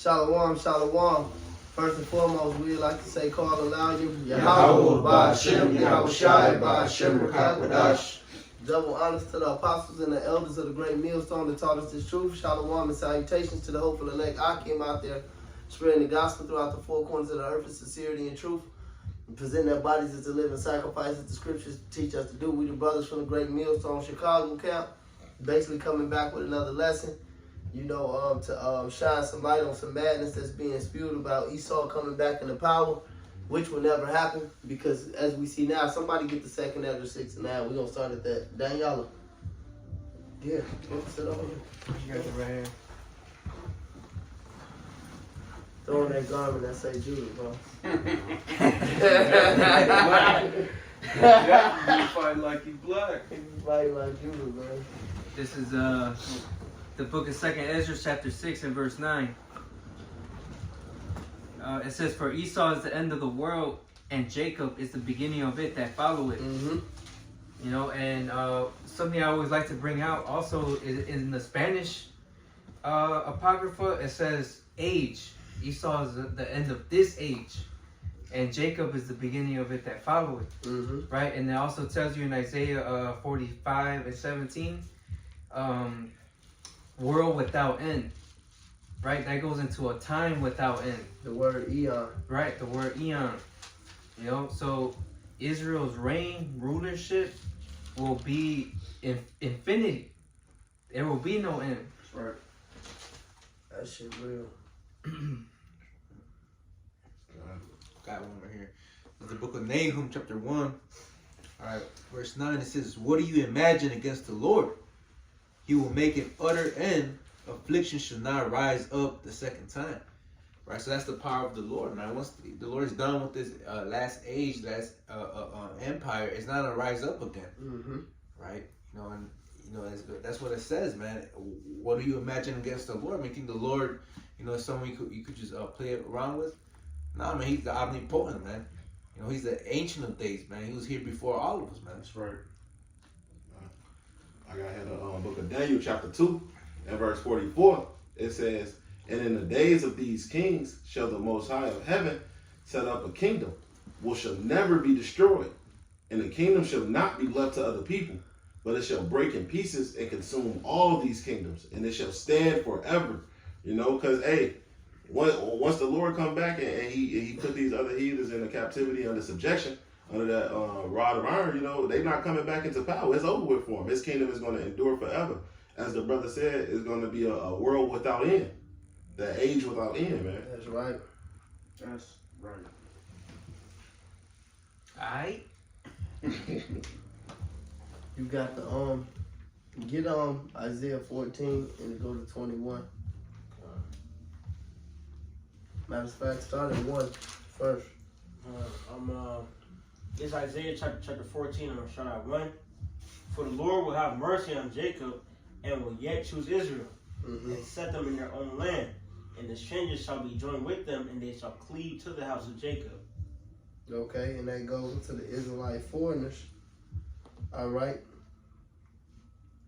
Shalom, shalom. First and foremost, we'd like to say, call aloud you. Yahweh Ba'Shem, Yahweh Shai Ba'Shem, Rakakadash. Double honors to the apostles and the elders of the great millstone that taught us this truth. Shalom and salutations to the hopeful elect Akim out there spreading the gospel throughout the four corners of the earth in sincerity and truth. And present their bodies as a living sacrifice as the scriptures teach us to do. We the brothers from the great millstone Chicago camp, basically coming back with another lesson. To shine some light on some madness that's being spewed about Esau coming back into power, which will never happen because as we see now, somebody get the second Ezra 6 and 9. We're going to start at that. Daniela. Yeah, sit over here. You got it right here. Throw on that garment that say Judah, bro. You fight like you black. You fight like Judah, man. This is the book of 2nd Ezra, chapter 6 and verse 9. It says, "For Esau is the end of the world, and Jacob is the beginning of it that follow it." Mm-hmm. You know, and something I always like to bring out also is in the Spanish apocrypha, it says age. Esau is the end of this age, and Jacob is the beginning of it that follow it. Mm-hmm. Right? And it also tells you in Isaiah 45 and 17, world without end. Right? That goes into a time without end. The word eon. Right? The word eon. You know, so Israel's reign, rulership will be infinity. There will be no end. That's right. That shit real. Got one right here. It's the book of Nahum, chapter 1. Alright, verse 9, it says, "What do you imagine against the Lord? He will make an utter end. Affliction shall not rise up the second time." Right, so that's the power of the Lord, man. Once the Lord is done with this last age, last empire, it's not gonna rise up again. Mm-hmm. Right? That's what it says, man. What do you imagine against the Lord? I mean, you think the Lord, is someone you could just play around with? Nah, man, he's the omnipotent, man. He's the ancient of days, man. He was here before all of us, man. That's right. I got here the book of Daniel, chapter 2, and verse 44. It says, "And in the days of these kings shall the Most High of heaven set up a kingdom, which shall never be destroyed. And the kingdom shall not be left to other people, but it shall break in pieces and consume all these kingdoms, and it shall stand forever." Because, hey, once the Lord come back and he put these other heathens into captivity under subjection, under that rod of iron, they're not coming back into power. It's over with for him. His kingdom is going to endure forever. As the brother said, it's going to be a world without end. That age without end, man. That's right. That's right. Alright. You got the get on Isaiah 14 and go to 21. Matter of fact, start at 1 first. It's Isaiah chapter 14. I'm going to start at 1. "For the Lord will have mercy on Jacob and will yet choose Israel and set them in their own land. And the strangers shall be joined with them, and they shall cleave to the house of Jacob." Okay, and that goes to the Israelite foreigners. All right.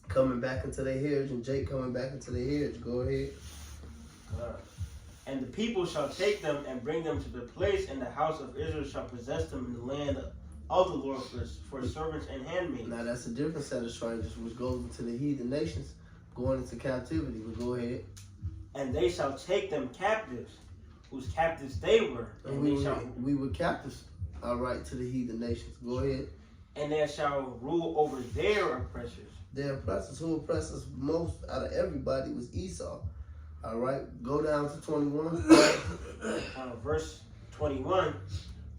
Coming back into their heritage, and Jake coming back into their heritage. Go ahead. "And the people shall take them and bring them to the place, and the house of Israel shall possess them in the land of the Lord for servants and handmaids." Now that's a different set of strangers, which goes into the heathen nations, going into captivity. But go ahead. "And they shall take them captives, whose captives they were, And we were captives, all right, to the heathen nations. Go ahead. and they shall rule over their oppressors." Their oppressors, who oppressed us most out of everybody, was Esau. All right, go down to 21. Verse 21,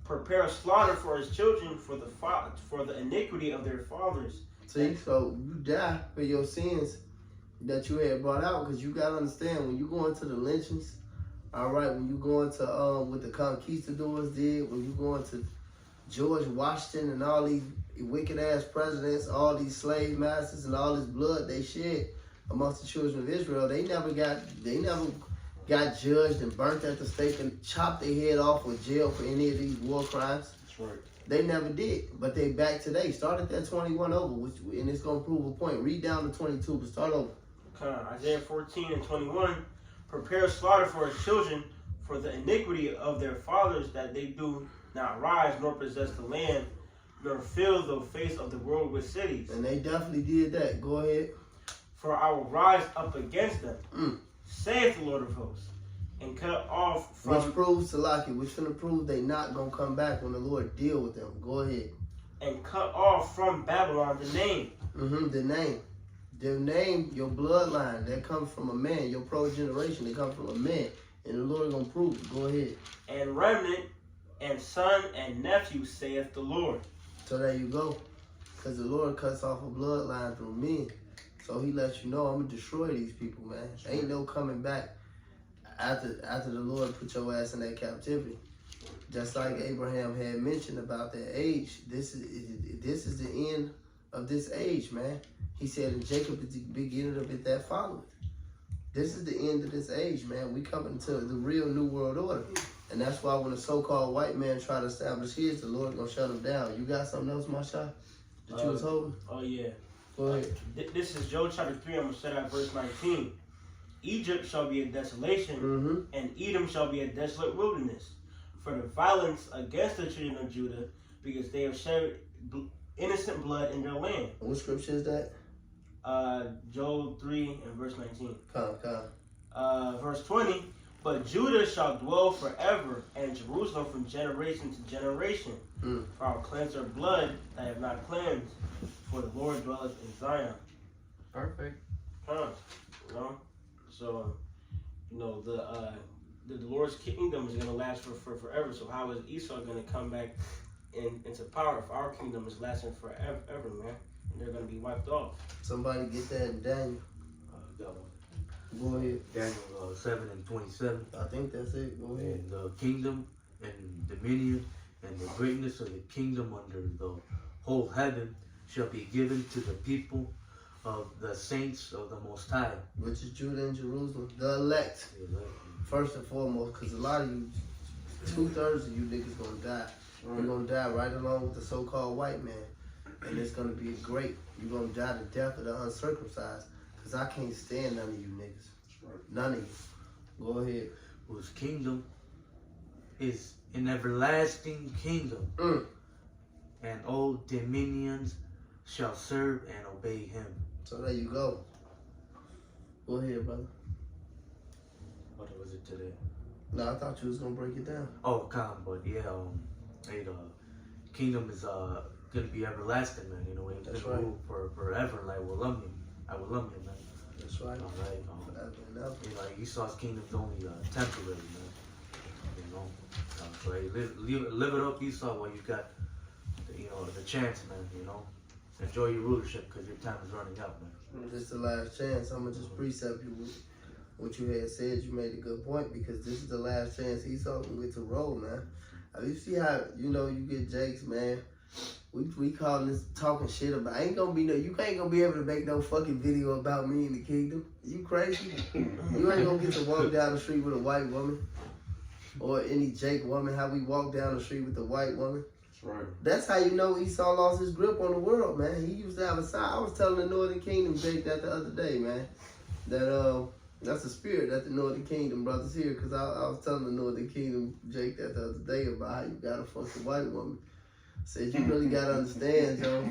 "Prepare a slaughter for his children for the iniquity of their fathers." See, so you die for your sins that you had brought out, because you got to understand, when you go into the lynchings, all right, when you go into what the conquistadors did, when you go into George Washington and all these wicked ass presidents, all these slave masters and all this blood they shed amongst the children of Israel, they never got judged and burnt at the stake and chopped their head off or jailed for any of these war crimes. That's right. They never did, but they back today. Start at that 21 over, and it's gonna prove a point. Read down to 22, but start over. Isaiah 14 and 21, prepare slaughter for his children for the iniquity of their fathers, that they do not rise nor possess the land, nor fill the face of the world with cities. And they definitely did that. Go ahead. For I will rise up against them, saith the Lord of hosts, and cut off from... Which proves, Salaki, which finna prove they not gonna come back when the Lord deal with them. Go ahead. And cut off from Babylon the name. The name. Their name, your bloodline, that comes from a man. Your progeneration, that comes from a man. And the Lord gonna prove it. Go ahead. And remnant, and son and nephew, saith the Lord. So there you go. Because the Lord cuts off a bloodline through men. So he lets you know, I'm going to destroy these people, man. Ain't no coming back after the Lord put your ass in that captivity. Just like Abraham had mentioned about that age, this is the end of this age, man. He said, and Jacob is the beginning of it that followeth. This is the end of this age, man. We coming to the real new world order. And that's why when a so-called white man try to establish his, the Lord gonna shut him down. You got something else, Masha, that you was holding? Oh, yeah. Go ahead. This is Job chapter 3. I'm going to start at verse 19. Egypt shall be a desolation, and Edom shall be a desolate wilderness, for the violence against the children of Judah, because they have shed innocent blood in their land. What scripture is that? Job 3 and verse 19. Come. Verse 20. But Judah shall dwell forever, and Jerusalem from generation to generation. For I will cleanse their blood that I have not cleansed, for the Lord dwelleth in Zion. Perfect. You know? So, you know, the Lord's kingdom is going to last for forever. So how is Esau going to come back into power if our kingdom is lasting forever, man? And they're going to be wiped off. Somebody get that in Daniel. Got one. Go ahead. Daniel 7 and 27. I think that's it. Go ahead. And the kingdom and dominion and the greatness of the kingdom under the whole heaven shall be given to the people of the saints of the Most High. Which is Judah and Jerusalem. The elect. First and foremost, because a lot of you, 2/3 of you niggas gonna die. You're gonna die right along with the so-called white man. And it's gonna be great. You're gonna die the death of the uncircumcised. Because I can't stand none of you niggas. None of you. Go ahead. Whose kingdom is an everlasting kingdom. And all dominions shall serve and obey him. So there you go. Go ahead, brother. What was it today? No, I thought you was gonna break it down. Oh, come, but yeah, hey, the kingdom is gonna be everlasting, man. You know, it's That's gonna right. rule forever. Like, I will love you, man. That's right. All right. Forever and ever. You know, like Esau's kingdom's only temporary, man. You know, so hey, live it up, Esau, while you got, the chance, man. You know, enjoy your rulership because your time is running out, man. This is the last chance. I'm gonna just precept you with what you had said. You made a good point because this is the last chance Esau can get to roll, man. You see how you get Jakes, man. We call this talking shit about. Ain't gonna be you ain't gonna be able to make no fucking video about me in the kingdom. You crazy? You ain't gonna get to walk down the street with a white woman or any Jake woman. How we walk down the street with a white woman. That's right. That's how you know Esau lost his grip on the world, man. He used to have a side. I was telling the Northern Kingdom Jake that the other day, man. That that's the spirit that the Northern Kingdom brothers here. Cause I was telling the Northern Kingdom Jake that the other day about how you gotta fuck a white woman. Said you really gotta understand, Joe.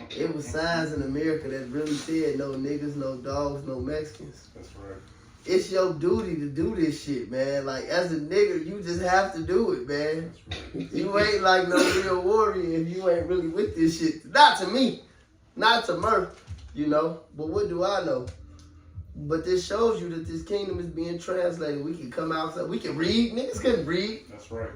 It was signs in America that really said no niggas, no dogs, no Mexicans. That's right. It's your duty to do this shit, man. Like, as a nigga, you just have to do it, man. You ain't like no real warrior if you ain't really with this shit. Not to me. Not to Murph, But what do I know? But this shows you that this kingdom is being translated. We can come outside. We can read. Niggas can read. That's right.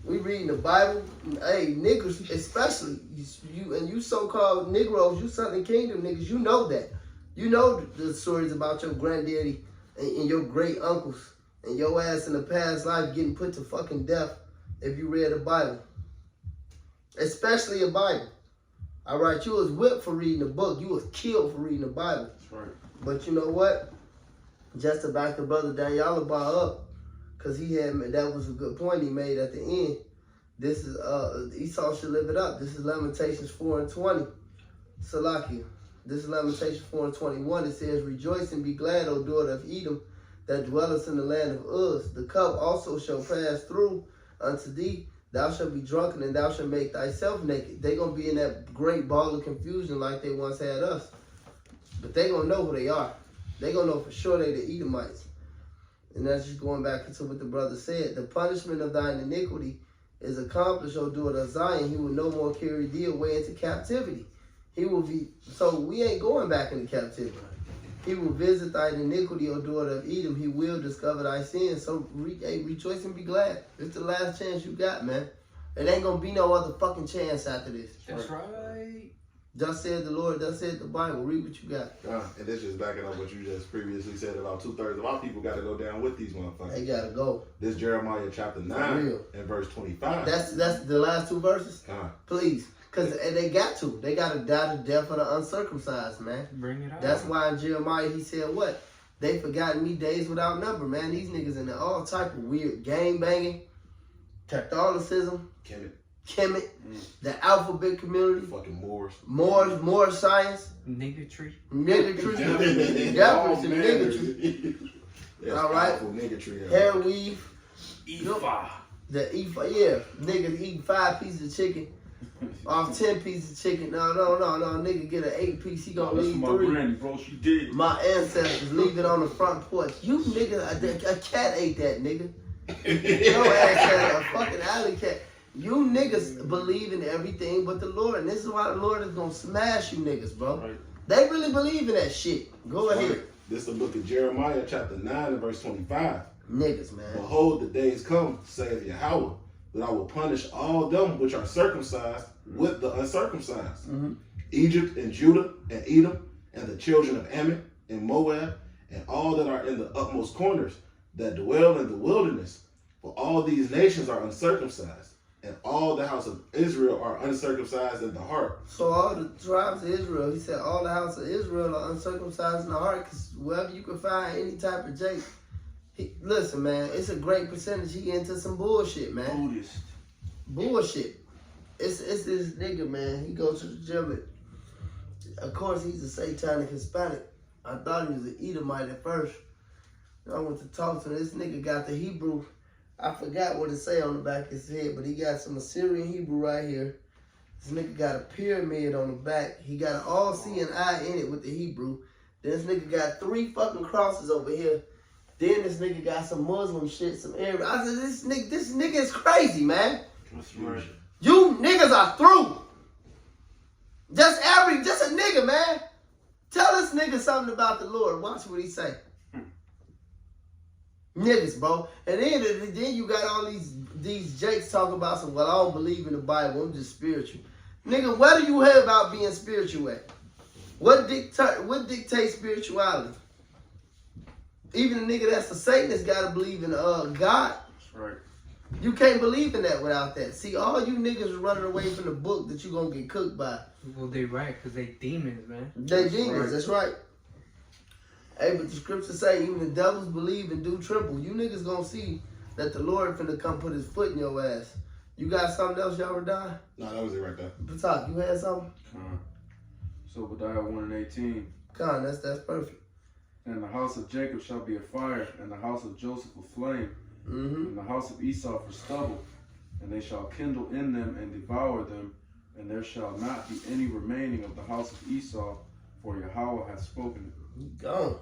We reading the Bible. Hey, niggas, especially you so-called Negroes, you Southern Kingdom niggas, you know that. You know the stories about your granddaddy and your great uncles and your ass in the past life getting put to fucking death if you read the Bible. Especially a Bible. All right, you was whipped for reading the book. You was killed for reading the Bible. That's right. But you know what? Just to back the brother Daniel up, because that was a good point he made at the end. This is, Esau should live it up. This is Lamentations 4 and 20. Salakia. This is Lamentations 4 and 21. It says, rejoice and be glad, O daughter of Edom. that dwellest in the land of Uz. The cup also shall pass through unto thee. Thou shalt be drunken, and thou shalt make thyself naked. They gonna be in that great ball of confusion like they once had us. But they gonna know who they are. They gonna know for sure they the Edomites. And that's just going back into what the brother said. The punishment of thine iniquity is accomplished, O daughter of Zion. He will no more carry thee away into captivity. He will be, so we ain't going back into captivity. He will visit thine iniquity, O daughter of Edom. He will discover thy sins. So rejoice and be glad. It's the last chance you got, man. It ain't gonna be no other fucking chance after this. That's right. Thus said the Lord, thus said the Bible. Read what you got. And this just backing up what you just previously said about 2/3 of our people got to go down with these motherfuckers. They gotta go. This Jeremiah chapter 9 and verse 25. That's the last two verses? Please. Because they got to. They got to die the death of the uncircumcised, man. Bring it out. That's why in Jeremiah he said what? They forgotten me days without number, man. These niggas in all type of weird gang banging, Catholicism, Kemet, the alphabet community, fucking Moors, more science, niggatry, definitely some niggatry. All right, hair weave, Ephah. The Ephah, yeah, niggas eating 5 pieces of chicken off 10 pieces of chicken. No, nigga get an 8-piece, he gonna leave 3. My granny, bro, she did. My ancestors leave it on the front porch. You niggas, a cat ate that, nigga. Your ass had a fucking alley cat. You niggas believe in everything but the Lord, and this is why the Lord is gonna smash you niggas, bro. Right. They really believe in that shit. Go ahead. Right. This is the book of Jeremiah, chapter 9 and verse 25. Niggas, man. Behold, the days come, saith Yahweh, that I will punish all them which are circumcised with the uncircumcised. Egypt and Judah and Edom and the children of Ammon and Moab and all that are in the utmost corners that dwell in the wilderness. For all these nations are uncircumcised, and all the house of Israel are uncircumcised in the heart. So all the tribes of Israel, he said all the house of Israel are uncircumcised in the heart, because wherever you can find any type of Jake, listen, man, it's a great percentage he into some bullshit, man. Buddhist. Bullshit. It's this nigga, man. He goes to the gym. Of course, he's a satanic Hispanic. I thought he was an Edomite at first. I went to talk to him. This nigga got the Hebrew. I forgot what it say on the back of his head, but he got some Assyrian Hebrew right here. This nigga got a pyramid on the back. He got an all-seeing eye in it with the Hebrew. Then this nigga got 3 fucking crosses over here. Then this nigga got some Muslim shit, some Arab. I said, this nigga is crazy, man. That's right. You niggas are through. Just a nigga, man. Tell this nigga something about the Lord. Watch what he say. Niggas, bro. And then you got all these jakes talking about some, well, I don't believe in the Bible, I'm just spiritual. Nigga, what do you hear about being spiritual at? What dictates spirituality? Even a nigga that's a Satanist gotta believe in God. That's right. You can't believe in that without that. See, all you niggas is running away from the book that you gonna get cooked by. Well, they right, because they demons, man. They demons, that's right. Hey, but the scriptures say even the devils believe and do tremble. You niggas gonna see that the Lord finna come put his foot in your ass. You got something else y'all were dying? No, that was it right there. Patak, you had something? So Obadiah 1:18. Con, that's perfect. And the house of Jacob shall be a fire, and the house of Joseph a flame, and the house of Esau for stubble, and they shall kindle in them and devour them, and there shall not be any remaining of the house of Esau, for Yahweh hath spoken it. Gone.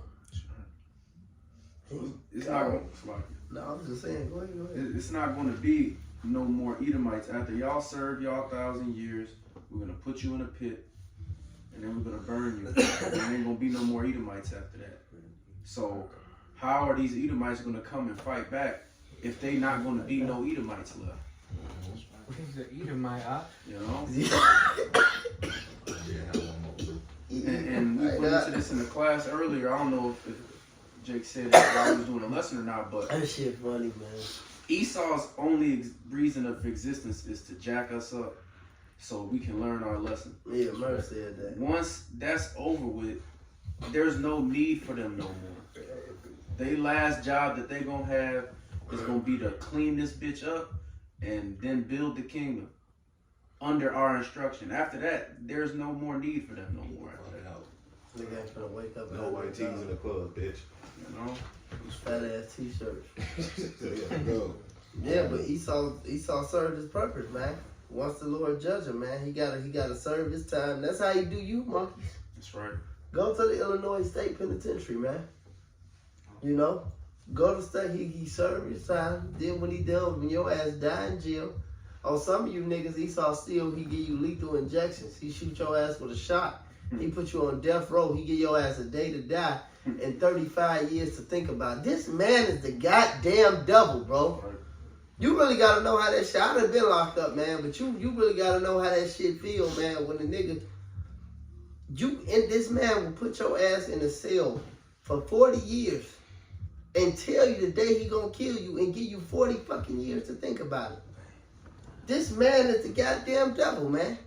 It's not going to, no, I was just saying, go ahead. It's not going to be no more Edomites. After y'all serve y'all 1,000 years, we're going to put you in a pit, and then we're going to burn you. And there ain't going to be no more Edomites after that. So how are these Edomites going to come and fight back if they not going to be no Edomites left? What is the Edomite, You know? And we went into this in the class earlier. I don't know if Jake said it while he was doing a lesson or not, but That shit funny, man. Esau's only reason of existence is to jack us up so we can learn our lesson. Yeah, Murph said that. Once that's over with, there's no need for them no more. They last job that they gonna have is gonna be to clean this bitch up and then build the kingdom under our instruction. After that, there's no more need for them no more after that. Nigga ain't gonna wake up. No white tees in the club, bitch. You know? It's fat ass t-shirts. Yeah, go. Yeah, but Esau served his purpose, man. Once the Lord judge him, man, he gotta serve his time. That's how you do you, monkeys. That's right. Go to the Illinois State Penitentiary, man. You know, go to state. He served his time. Then when he done, when your ass die in jail, on some of you niggas, Esau still he give you lethal injections. He shoot your ass with a shot. He put you on death row. He give your ass a day to die and 35 years to think about it. This man is the goddamn devil, bro. You really gotta know how that shit. I done been locked up, man, but you really gotta know how that shit feel, man. When the nigga, this man will put your ass in a cell for 40 years and tell you the day he gonna kill you and give you 40 fucking years to think about it. This man is the goddamn devil, man.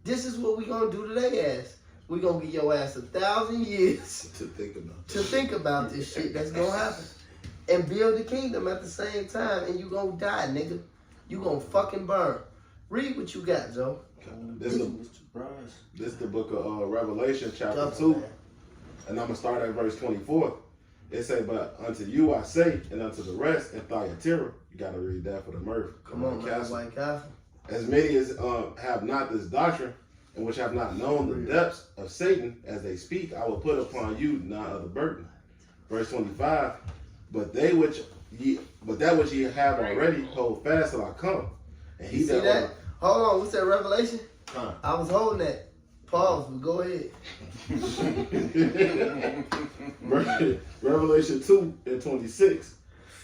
This is what we gonna do to their ass. We gonna give your ass 1,000 years To think about this shit that's gonna happen. And build the kingdom at the same time, and you gonna die, nigga. You gonna fucking burn. Read what you got, Joe. This is the book of Revelation, chapter 2. And I'm going to start at verse 24. It say, but unto you I say, and unto the rest in Thyatira, you got to read that for the mirth. Come on, man, White Castle. As many as have not this doctrine, and which have not known the depths of Satan, as they speak, I will put upon you not other burden. Verse 25, but that which ye have already, hold fast till I come. And he You see that? Hold on, what's that, Revelation? I was holding that. Pause, but go ahead. Revelation 2 and 26.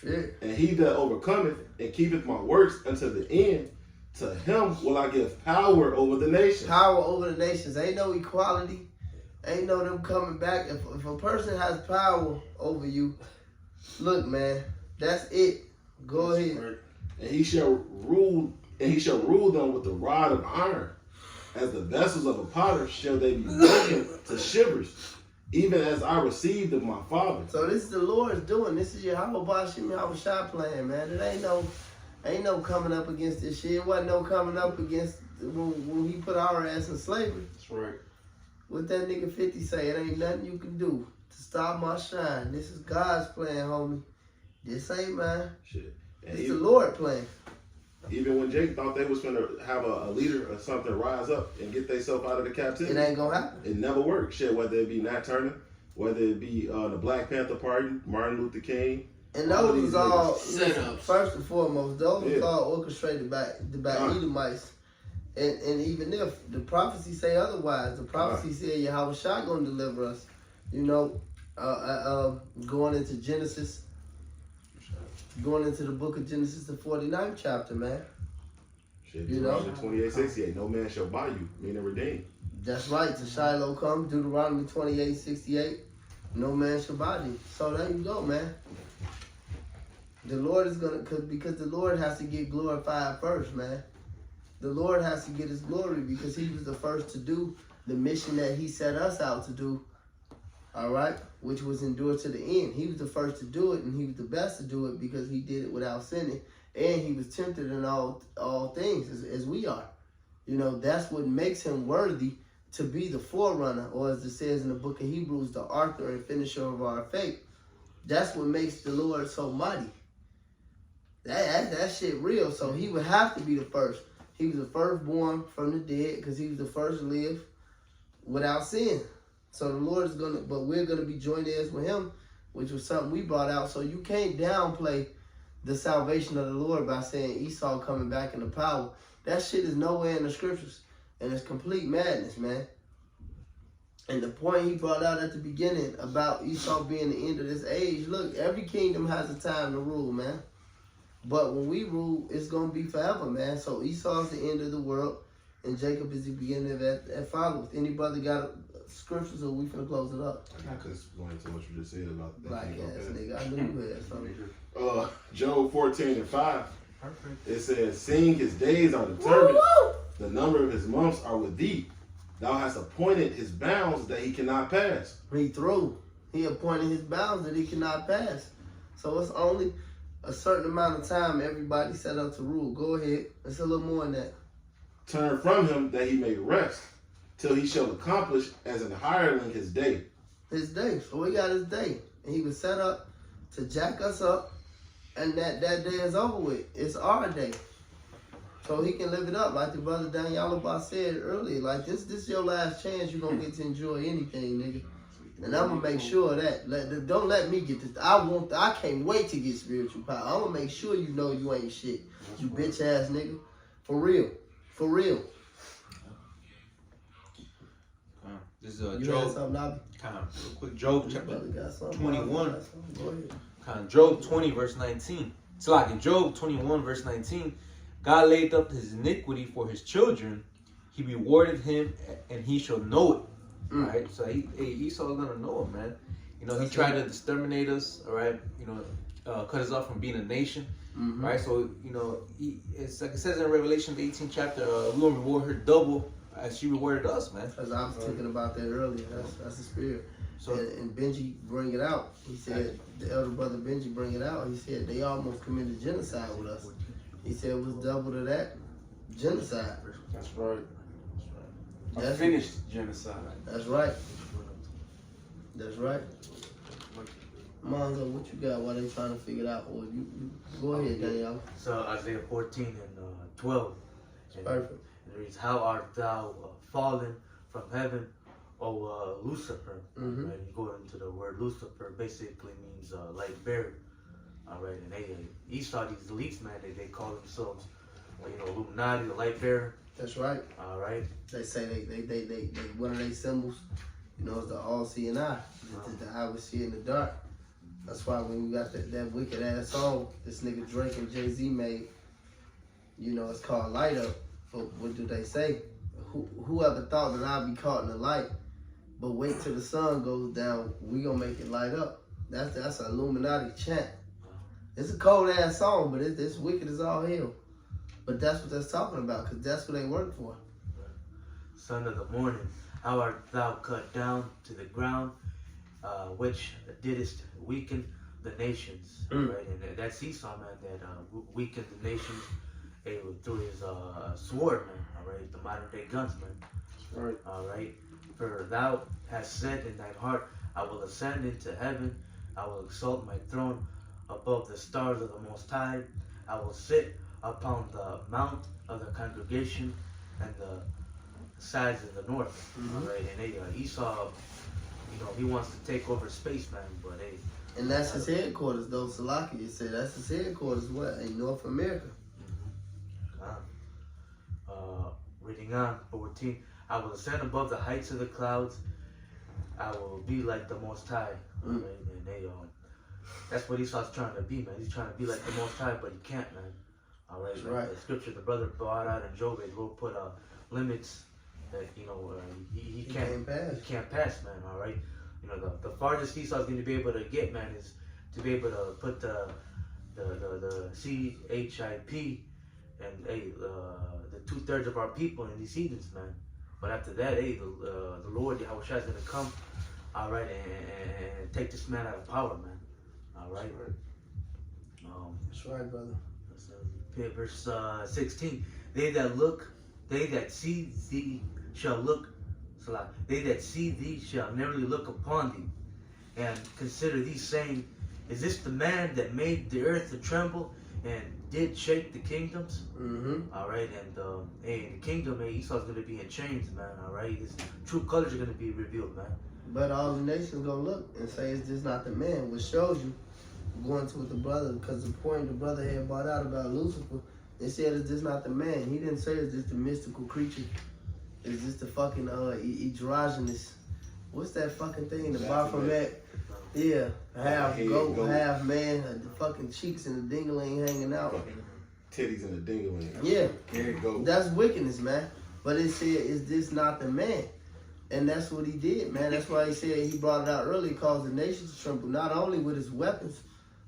Shit. And he that overcometh and keepeth my works unto the end, to him will I give power over the nations. Power over the nations. Ain't no equality. Ain't no them coming back. If a person has power over you, look, man, that's it. Go ahead. And he shall rule them with the rod of iron. As the vessels of a potter shall they be broken to shivers, even as I received of my Father. So this is the Lord's doing. This is your Shah plan, man. It ain't no coming up against this shit. It wasn't no coming up against when he put our ass in slavery. That's right. What that nigga 50 say, it ain't nothing you can do to stop my shine. This is God's plan, homie. This ain't mine. Shit. And It's the Lord plan. even when Jake thought they was gonna have a leader or something rise up and get themselves out of the captivity, It ain't gonna happen. it never worked. Shit, whether it be Nat Turner, whether it be the Black Panther Party, Martin Luther King. And those was all, Setups. first and foremost, those was Yeah. all orchestrated by Edomites. And even if the prophecy say otherwise, the prophecy said Yahweh Shah gonna deliver us. You know, going into Genesis, going into the book of Genesis, the 49th chapter, man. Shit, You know? Deuteronomy 28:68, no man shall buy you, meaning redeem. That's right. To Shiloh come, Deuteronomy 28:68. No man shall buy thee. So there you go, man. The Lord is gonna, because the Lord has to get glorified first, man. The Lord has to get his glory because he was the first to do the mission that he set us out to do. All right, which was endure to the end. He was the first to do it, and he was the best to do it because he did it without sinning, and he was tempted in all things as we are. You know, that's what makes him worthy to be the forerunner, or as it says in the book of Hebrews, the author and finisher of our faith. That's what makes the Lord so mighty. That shit real. So he would have to be the first. He was the firstborn from the dead because he was the first to live without sin. So the Lord is gonna, but we're gonna be joint heirs with him, which was something we brought out. So you can't downplay the salvation of the Lord by saying Esau coming back into power. That shit is nowhere in the scriptures, and it's complete madness, man. And the point he brought out at the beginning about Esau being the end of this age, look, every kingdom has a time to rule, man. But when we rule, it's going to be forever, man. So Esau's the end of the world, and Jacob is the beginning of that follows. Anybody got scriptures, or we finna close it up? I got this going to what you just said about that. Black ass nigga, I knew you had something. Job 14:5. Perfect. It says, seeing his days are determined, Woo-woo! the number of his months are with thee. Thou hast appointed his bounds that he cannot pass. He threw. He appointed his bounds that he cannot pass. So it's only a certain amount of time everybody set up to rule. Go ahead. It's a little more than that. Turn from him that he may rest, till he shall accomplish as an hireling his day. His day. So he got his day. And he was set up to jack us up, and that day is over with. It's our day. So he can live it up, like the brother Daniel said earlier. Like this your last chance. You gonna get to enjoy anything, nigga. And I'm gonna make sure of that. Don't let me get this. I can't wait to get spiritual power. I'm gonna make sure you know you ain't shit. You bitch ass nigga. For real. For real. This is You had Job. something, Nobby? Kind of real quick. Job Your chapter brother got something. 21. Got something. Go ahead. Kind of Job 20 verse 19. So like in Job 21 verse 19, God laid up his iniquity for his children. He rewarded him, and he shall know it. Right? So Esau's gonna know it, man. You know, he tried to exterminate us. All right. You know, cut us off from being a nation. Right. So you know, it's like it says in Revelation the 18th chapter, we will reward her double as she rewarded us, man. Because I was thinking about that earlier. That's the spirit. So And Benji bring it out. He said, the elder brother Benji bring it out. He said they almost committed genocide with us. He said it was double to that genocide. That's right. A That's finished genocide. That's right. That's right. Monzo, what you got while they trying to figure it out? Or you go ahead, Daniel. So Isaiah 14 and 12. And Perfect. it reads, how art thou fallen from heaven, O Lucifer? Mhm. Right? You go into the word Lucifer, basically means light bearer. All right, and Esau, these elites, man, they call themselves, Illuminati, the light bearer. That's right. All right. They say they one of their symbols, is the all-seeing eye. It's the eye we see in the dark. That's why when you got that wicked ass song this nigga Drake and Jay-Z made, it's called Light Up. But what do they say? Whoever thought that I'd be caught in the light, but wait till the sun goes down, we gonna make it light up. That's an Illuminati chant. It's a cold ass song, but it's wicked as all hell. But that's what that's talking about, because that's what they work for. Son of the morning, how art thou cut down to the ground, which didst weaken the nations. Right? And that's Esau, man, that weakened the nations through his sword, man. All right, the modern day guns, man. Right. All right. For thou hast said in thine heart, I will ascend into heaven. I will exalt my throne above the stars of the Most High. I will sit upon the mount of the congregation and the sides of the north. All right. And Esau, he wants to take over space, man. But And that's his headquarters, though. Salakia said that's his headquarters. What in North America? Reading on 14, I will ascend above the heights of the clouds. I will be like the Most High. All right? And that's what Esau's trying to be, man. He's trying to be like the Most High, but he can't, man. All right. That's right. The scripture the brother brought out in Job, will put limits that he can't pass. He can't pass, man. All right. The farthest Esau's going to be able to get, man, is to be able to put the CHIP and the 2/3 of our people in these heathens, man. But after that, the Lord Yahushua is going to come, all right, and take this man out of power, man. All right. That's right, brother. Verse 16. They that see thee shall look. They that see thee shall neverly look upon thee, and consider thee, saying, is this the man that made the earth to tremble and did shake the kingdoms? All right, and the kingdom, Esau's going to be in chains, man. All right, his true colors are going to be revealed, man. But all the nations gonna look and say, is this not the man? Which shows you, going to with the brother, because the point the brother had brought out about Lucifer, they said, is this not the man? He didn't say, is this the mystical creature? Is this the fucking androgynous? What's that fucking thing? The Baphomet? Yeah, half goat, half man, the fucking cheeks and the dingling hanging out. Titties and the dingling. Yeah, Here it goes. that's wickedness, man. But it said, is this not the man? And that's what he did, man. That's why he said he brought it out early, caused the nations to tremble, not only with his weapons,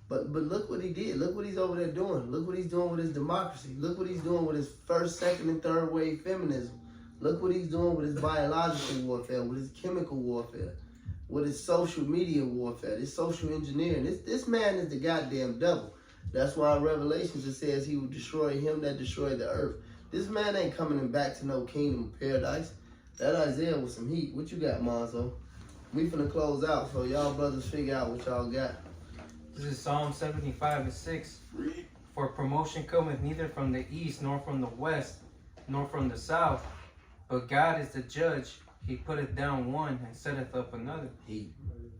but look what he did. Look what he's over there doing. Look what he's doing with his democracy. Look what he's doing with his first, second, and third wave feminism. Look what he's doing with his biological warfare, with his chemical warfare, with his social media warfare, this social engineering. This man is the goddamn devil. That's why in Revelations it says he will destroy him that destroyed the earth. This man ain't coming back to no kingdom of paradise. That Isaiah with some heat. What you got, Monzo? We finna close out, so y'all brothers figure out what y'all got. This is Psalm 75:6. Read. For promotion cometh neither from the east, nor from the west, nor from the south. But God is the judge. He putteth down one and setteth up another.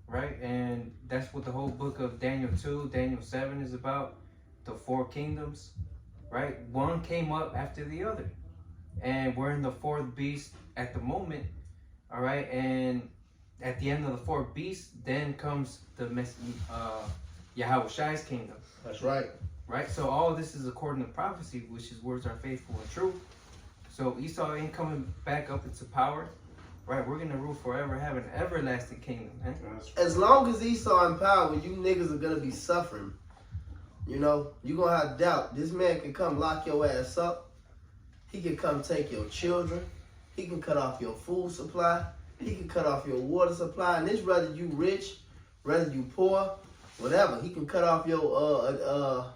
Right? And that's what the whole book of Daniel 2, Daniel 7 is about. The 4 kingdoms. Right? One came up after the other. And we're in the 4th beast at the moment. All right? And at the end of the 4th beast, then comes the Yahweh Shai's kingdom. That's right. Right? So all this is according to prophecy, which is words are faithful and true. So Esau ain't coming back up into power. Right? We're going to rule forever, have an everlasting kingdom, man. As long as Esau in power, you niggas are going to be suffering. You know, you're going to have doubt. This man can come lock your ass up. He can come take your children. He can cut off your food supply. He can cut off your water supply. And this, whether you rich, whether you poor, whatever. He can cut off your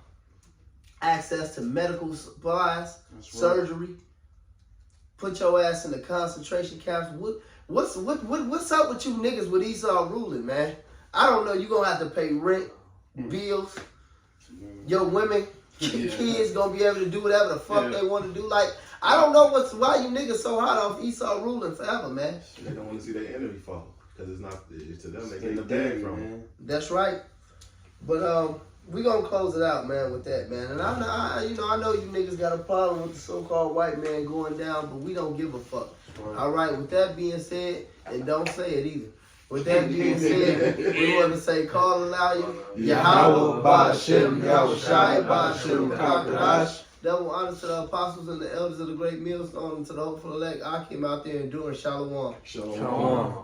access to medical supplies, surgery. Put your ass in the concentration camps. What's up with you niggas with Esau ruling, man? I don't know. You gonna have to pay rent, bills. Your women, kids gonna be able to do whatever the fuck they want to do. Like, I don't know why you niggas so hot off Esau ruling forever, man. They don't want to see their enemy fall because it's to them they getting the bag from them. That's right. But we gonna close it out, man, with that, man. And I know you niggas got a problem with the so-called white man going down, but we don't give a fuck. All right. With that being said, and don't say it either. With that being said, we want to say, call aloud you, Yahweh, Ba'ashem, Yahweh Shai, Ba'ashem, Kakadash. Double honor to the apostles and the elders of the great millstone, and to the hopeful elect. I came out there enduring Shalom. Shalom. Shalom.